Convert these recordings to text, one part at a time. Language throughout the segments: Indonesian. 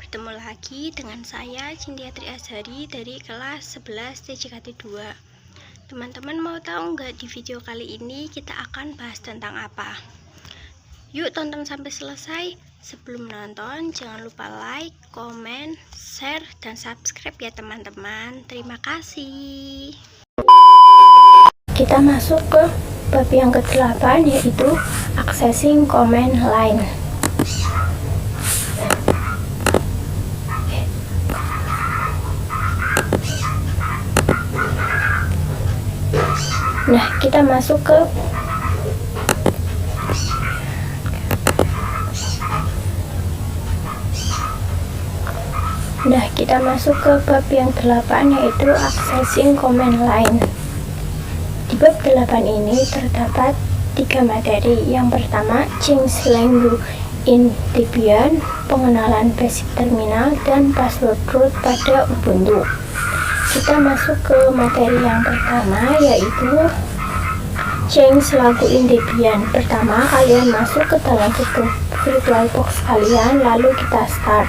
Bertemu lagi dengan saya Cynthia Tri Azhari dari kelas 11 TJKT 2. Teman-teman mau tahu nggak di video kali ini kita akan bahas tentang apa? Yuk tonton sampai selesai. Sebelum nonton jangan lupa like, komen, share, dan subscribe ya teman-teman. Terima kasih. Kita masuk ke bab yang ke-8 yaitu accessing command line. Nah, kita masuk ke bab yang 8 yaitu accessing command line. Di bab 8 ini terdapat 3 materi. Yang pertama, change language in Debian, pengenalan basic terminal, dan password root pada Ubuntu. Kita masuk ke materi yang pertama yaitu change lagu in Debian. Pertama, kalian masuk ke dalam VirtualBox kalian, lalu kita start.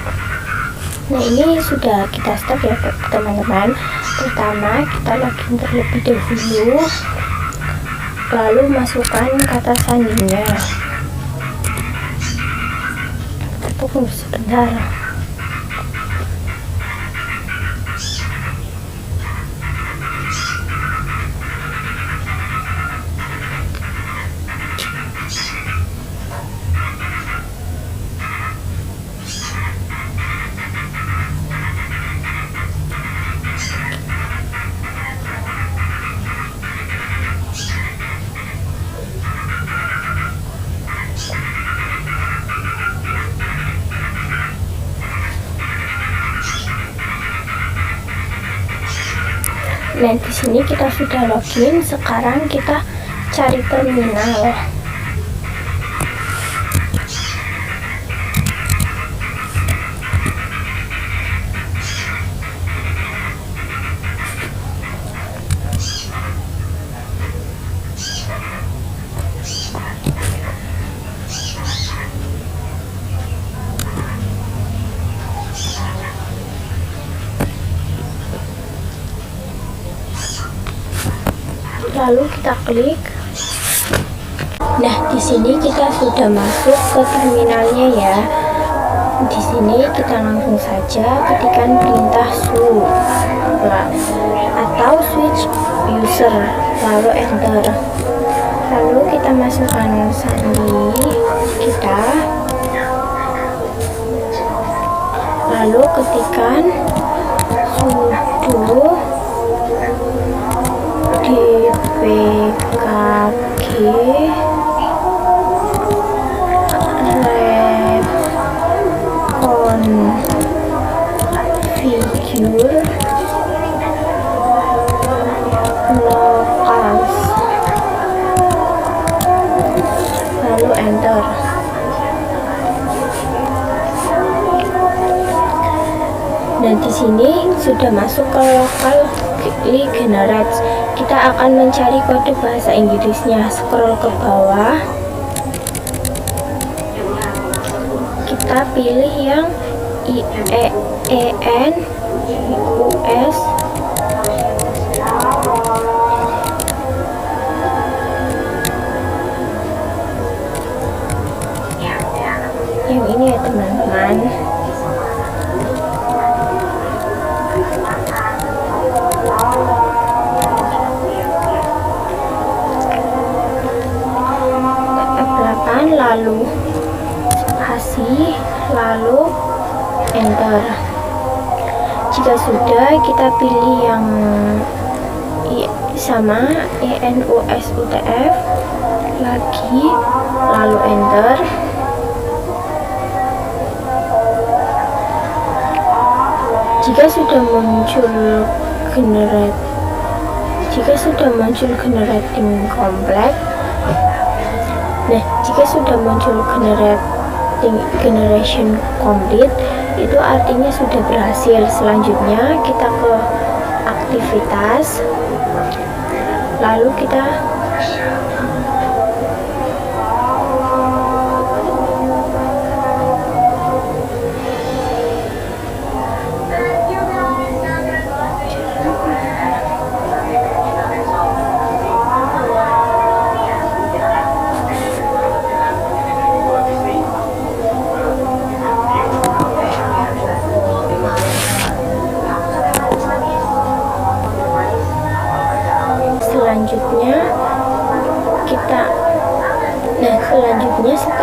Nah, ini sudah kita start ya teman-teman. Pertama, kita login terlebih dahulu, lalu masukkan kata sandinya. Tunggu sebentar. Nah, di sini kita sudah login. Sekarang kita cari terminal. Lalu kita klik. Nah, di sini kita sudah masuk ke terminalnya ya. Di sini kita langsung saja ketikkan perintah su atau switch user, lalu enter. Lalu kita masukkan sandi kita. Lalu ketikkan sudo dpkg reconfigure locals, lalu enter. Dan di sini sudah masuk ke locally generate. Kita akan mencari kode bahasa Inggrisnya. Scroll ke bawah. Kita pilih yang EN US. Yang ini ya teman-teman. Lalu spasi, lalu enter. Jika sudah, kita pilih yang sama ENUSUTF lagi, lalu enter. Jika sudah muncul generating complex. Nah, jika sudah muncul generation complete, itu artinya sudah berhasil. Selanjutnya kita ke aktivitas, lalu kita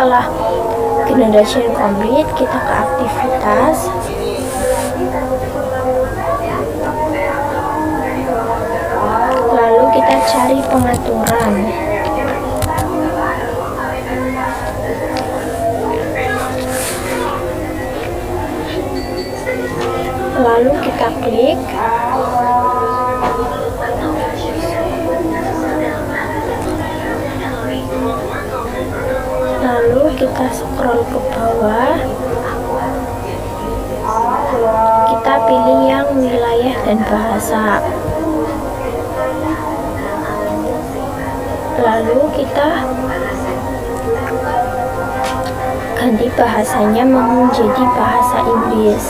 setelah generation complete, kita ke aktivitas. Lalu kita cari pengaturan. Lalu kita klik. Lalu kita scroll ke bawah. Kita pilih yang wilayah dan bahasa. Lalu kita ganti bahasanya menjadi bahasa Inggris.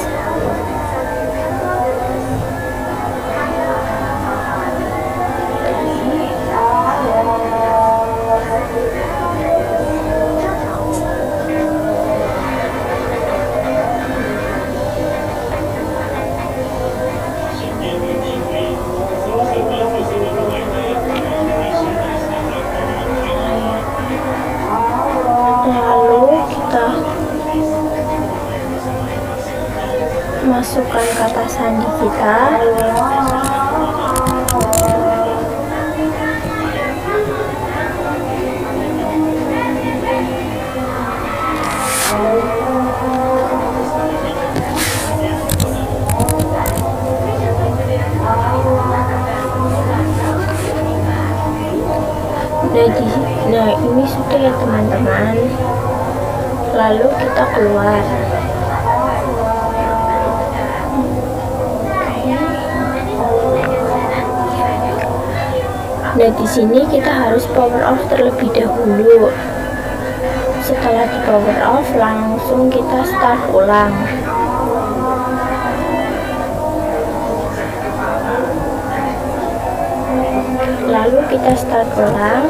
Masukkan kata sandi kita. Nah, ini sudah ya teman-teman. Lalu kita keluar. Nah, di sini kita harus power off terlebih dahulu. Setelah di power off, langsung kita start ulang. Lalu kita start ulang.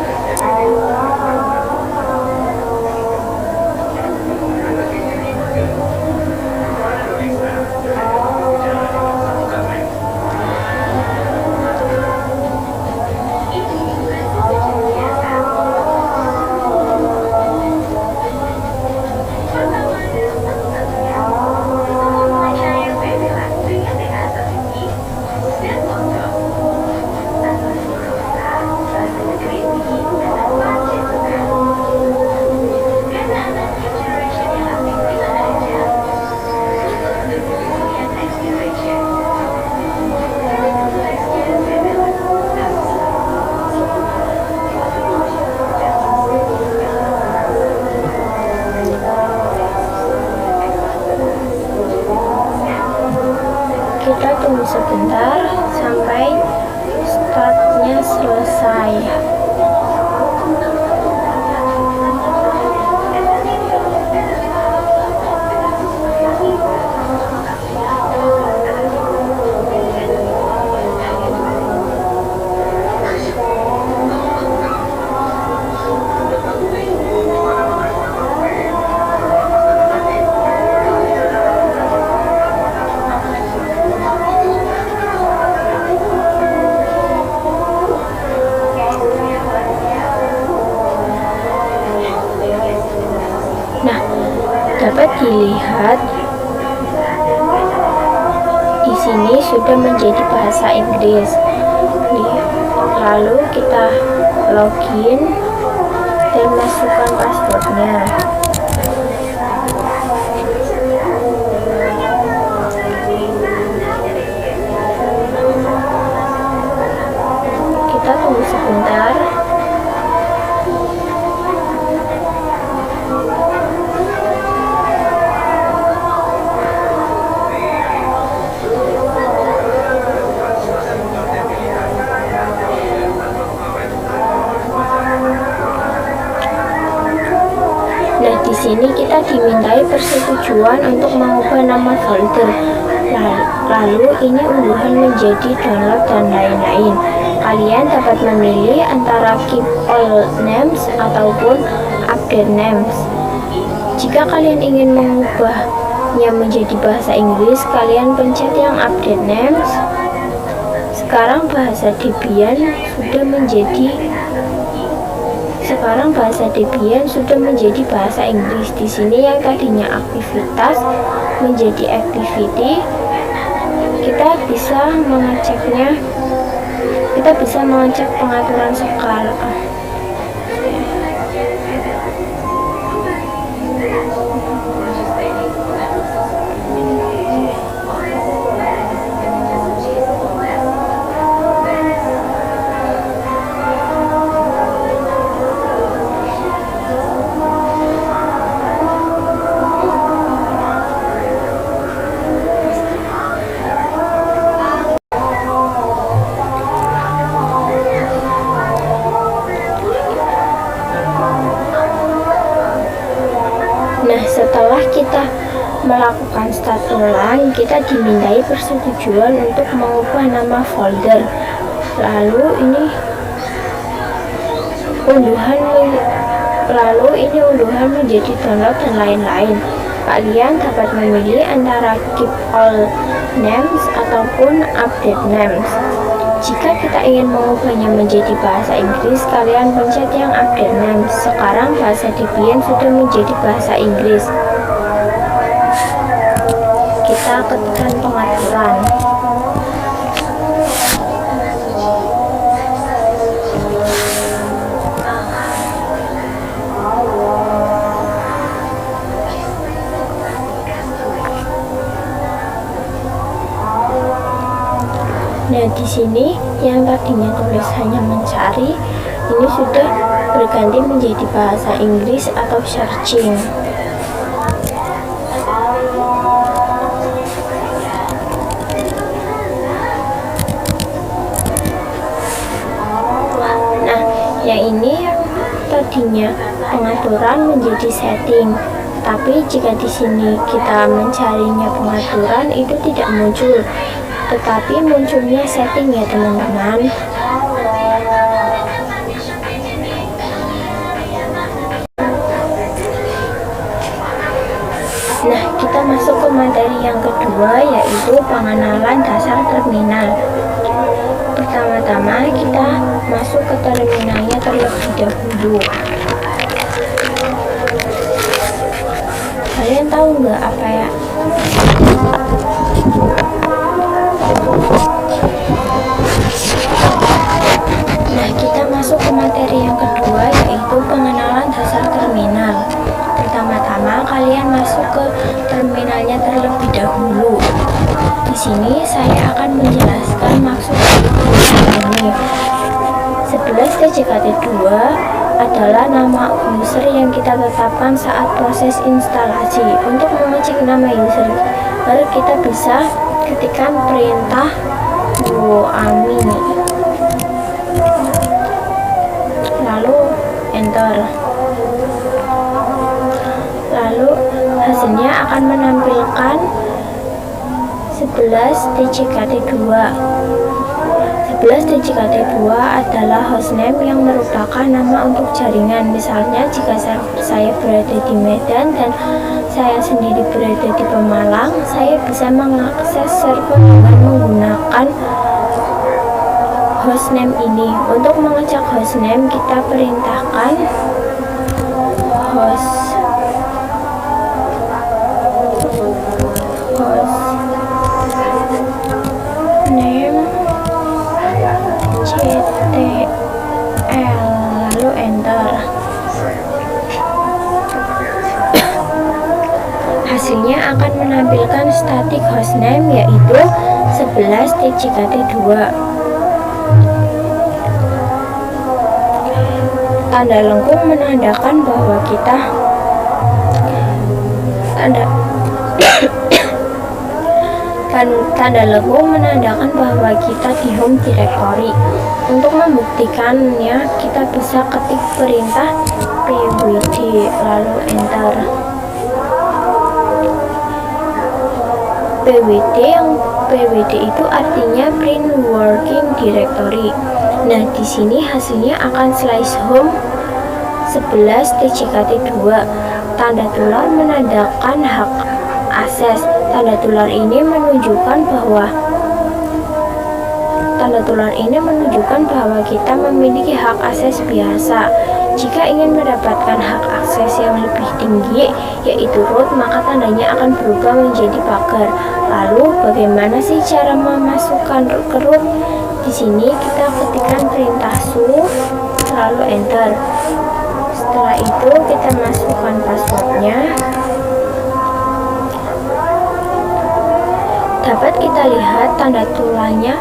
Kita tunggu sebentar sampai startnya selesai. Nah, dapat dilihat di sini sudah menjadi bahasa Inggris. Lalu kita login dan masukkan passwordnya. Kita tunggu sebentar. Nah, di sini kita dimintai persetujuan untuk mengubah nama folder. Lalu ini unduhan menjadi download dan lain-lain. Kalian dapat memilih antara keep all names ataupun update names. Jika kalian ingin mengubahnya menjadi bahasa Inggris, kalian pencet yang update names. Sekarang bahasa Debian sudah menjadi sekarang bahasa Debian sudah menjadi bahasa Inggris. Di sini yang tadinya aktivitas menjadi activity. Kita bisa mengecek pengaturan skala. Nah, setelah kita melakukan start ulang, kita dimintai persetujuan untuk mengubah nama folder. Lalu ini unduhan menjadi download dan lain-lain. Kalian dapat memilih antara keep all names ataupun update names. Jika kita ingin mengubahnya menjadi bahasa Inggris, kalian pencet yang update names. Sekarang bahasa Debian sudah menjadi bahasa Inggris. Kita ketikkan pengaturan. Nah, di sini yang tadinya tulisannya mencari, ini sudah berganti menjadi bahasa Inggris atau searching. Nah, yang ini yang tadinya pengaturan menjadi setting. Tapi jika di sini kita mencarinya pengaturan, itu tidak muncul, tetapi munculnya setting ya teman-teman. Nah, kita masuk ke materi yang kedua, yaitu pengenalan dasar terminal. Pertama-tama kita masuk ke terminalnya terlebih dahulu. Kalian tahu nggak apa ya? Nah, kita masuk ke materi yang kedua, yaitu pengenalan dasar terminal. Pertama-tama kalian masuk ke terminalnya terlebih dahulu. Di sini saya akan menjelaskan maksud ini. 11 TJKT2 adalah nama user yang kita tetapkan saat proses instalasi. Untuk mengecek nama user, kita bisa ketikkan perintah Woami, lalu enter. Lalu hasilnya akan menampilkan 11 TJKT2. 11 TJKT2 adalah hostname yang merupakan nama untuk jaringan. Misalnya jika saya berada di Medan dan saya sendiri berada di Pemalang, saya bisa mengakses server dengan menggunakan hostname ini. Untuk mengecek hostname, kita perintahkan hostname CTL, lalu enter. Hasilnya akan menampilkan static hostname, yaitu 11 TJKT2. Tanda lengkung menandakan bahwa kita tanda lengkung menandakan bahwa kita di home directory. Untuk membuktikannya, kita bisa ketik perintah pwd lalu enter. PWD itu artinya print working directory. Nah, di sini hasilnya akan slice home 11 TJKT2. Tanda tular menandakan hak akses. Tanda tular ini menunjukkan bahwa kita memiliki hak akses biasa. Jika ingin mendapatkan hak akses yang lebih tinggi, yaitu root, maka tandanya akan berubah menjadi pagar. Lalu, bagaimana sih cara memasukkan root ke root? Di sini kita ketikkan perintah su, lalu enter. Setelah itu kita masukkan passwordnya. Dapat kita lihat tanda tulangnya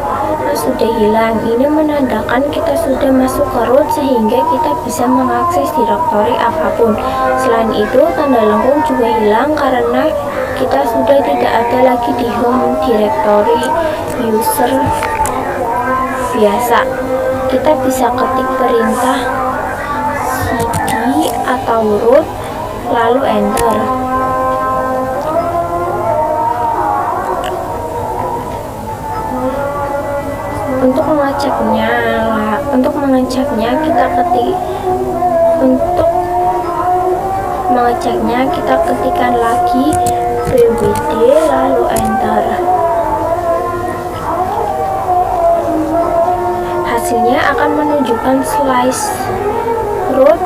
sudah hilang. Ini menandakan kita sudah masuk ke root sehingga kita bisa mengakses direktori apapun. Selain itu, tanda lengkung juga hilang karena kita sudah tidak ada lagi di home directory user biasa. Kita bisa ketik perintah cd atau root lalu enter. Untuk mengeceknya kita ketikkan lagi pwd lalu enter. Hasilnya akan menunjukkan slice root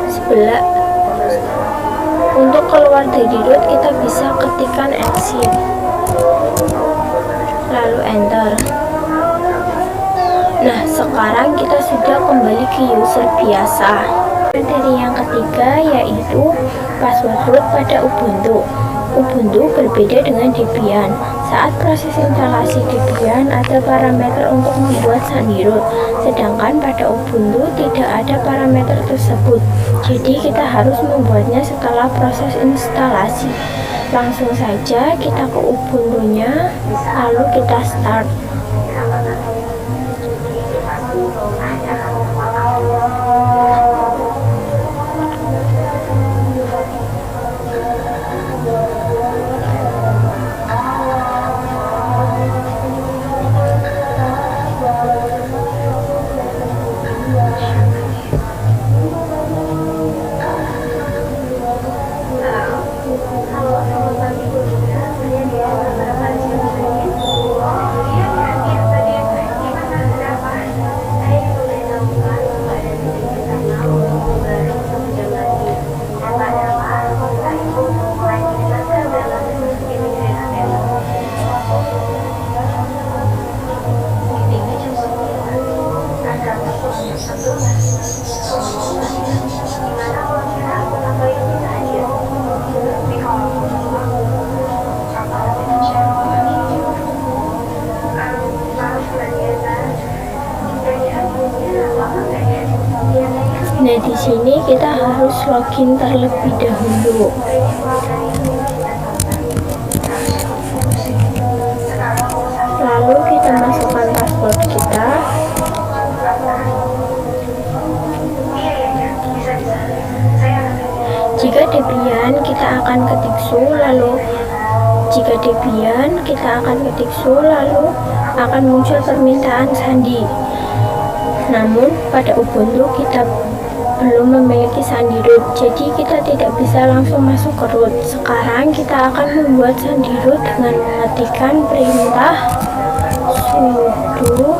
sebelah. Untuk keluar dari root kita bisa ketikkan exit lalu enter. Nah, sekarang kita sudah kembali ke user biasa. Materi yang ketiga yaitu password root pada Ubuntu. Ubuntu berbeda dengan Debian. Saat proses instalasi Debian ada parameter untuk membuat sandi root, sedangkan pada Ubuntu tidak ada parameter tersebut. Jadi kita harus membuatnya setelah proses instalasi. Langsung saja kita ke Ubuntu-nya, lalu kita start. Nah, di sini kita harus login terlebih dahulu. Lalu kita masukkan password kita. Jika Debian kita akan ketik su, lalu akan muncul permintaan sandi. Namun pada Ubuntu kita belum memiliki sandi root, jadi kita tidak bisa langsung masuk ke root. Sekarang kita akan membuat sandi root dengan mengetikkan perintah sudo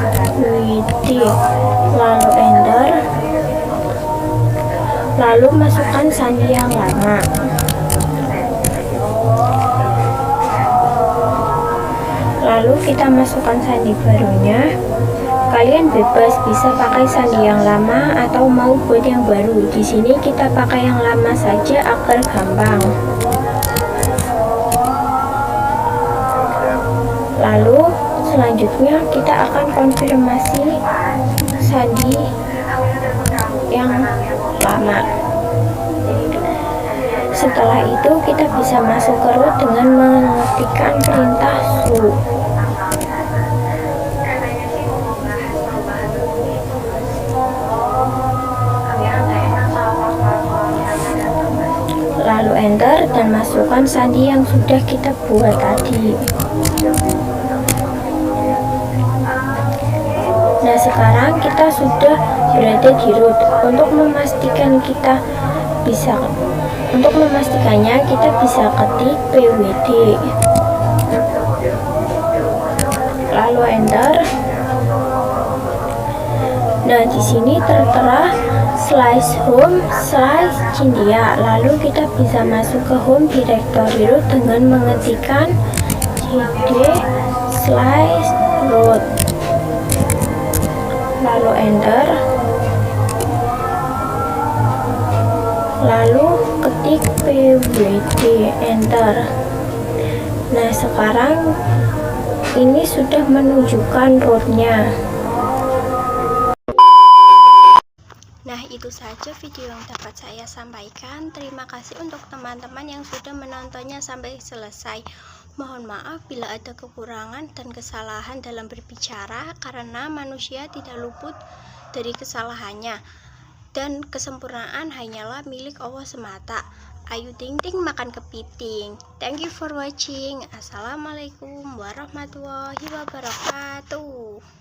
passwd lalu enter, lalu masukkan sandi yang lama. Lalu kita masukkan sandi barunya. Kalian bebas bisa pakai sandi yang lama atau mau buat yang baru. Di sini kita pakai yang lama saja agar gampang. Lalu selanjutnya kita akan konfirmasi sandi yang lama. Setelah itu kita bisa masuk ke root dengan mengetikkan perintah su. Lalu enter dan masukkan sandi yang sudah kita buat tadi. Nah, sekarang kita sudah berada di root. Untuk memastikannya kita bisa ketik pwd lalu enter. Nah, di sini tertera slash home slash Cynthia. Lalu kita bisa masuk ke home directory root dengan mengetikkan cd slash root, lalu enter. Lalu ketik pwd, enter. Nah, sekarang ini sudah menunjukkan rootnya. Nah, itu saja video yang dapat saya sampaikan. Terima kasih untuk teman-teman yang sudah menontonnya sampai selesai. Mohon maaf bila ada kekurangan dan kesalahan dalam berbicara, karena manusia tidak luput dari kesalahannya, dan kesempurnaan hanyalah milik Allah semata. Ayu ting ting makan kepiting. Thank you for watching. Assalamualaikum warahmatullahi wabarakatuh.